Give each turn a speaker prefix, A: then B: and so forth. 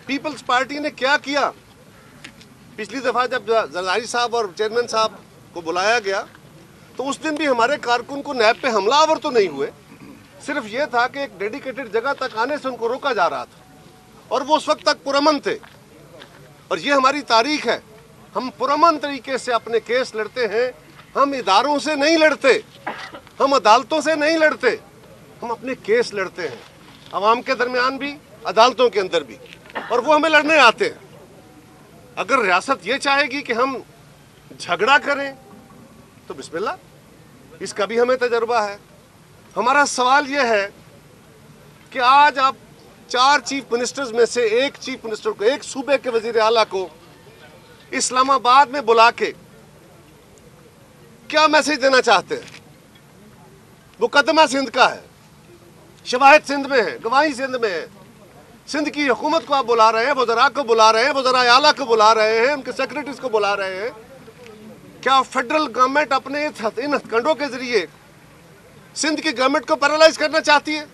A: Peoples party نے کیا کیا؟ پچھلی دفعہ جب زرداری صاحب اور چیئرمین صاحب کو بلایا گیا تو اس دن بھی ہمارے کارکن کو نیب پہ حملہ آور تو نہیں ہوئے، صرف یہ تھا کہ ایک ڈیڈیکیٹڈ جگہ تک آنے سے ان کو روکا جا رہا تھا اور وہ اس وقت تک پرامن تھے. اور یہ ہماری تاریخ ہے، ہم پرامن طریقے سے اپنے کیس لڑتے ہیں. ہم اداروں سے نہیں لڑتے، ہم عدالتوں سے نہیں لڑتے، ہم اپنے کیس لڑتے ہیں، عوام کے درمیان بھی، عدالتوں کے اندر بھی، اور وہ ہمیں لڑنے آتے ہیں. اگر ریاست یہ چاہے گی کہ ہم جھگڑا کریں تو بسم اللہ، اس کا بھی ہمیں تجربہ ہے. ہمارا سوال یہ ہے کہ آج آپ 4 چیف منسٹرز میں سے ایک چیف منسٹر کو، ایک صوبے کے وزیر اعلیٰ کو اسلام آباد میں بلا کے کیا میسج دینا چاہتے ہیں؟ مقدمہ سندھ کا ہے، شواہد سندھ میں ہے، گواہی سندھ میں ہے. سندھ کی حکومت کو آپ بلا رہے ہیں، وزراء کو بلا رہے ہیں، وزراء اعلیٰ کو بلا رہے ہیں، ان کے سیکریٹریز کو بلا رہے ہیں. کیا فیڈرل گورنمنٹ اپنے ان ہتھ کنڈوں کے ذریعے سندھ کی گورنمنٹ کو پیرالائز کرنا چاہتی ہے؟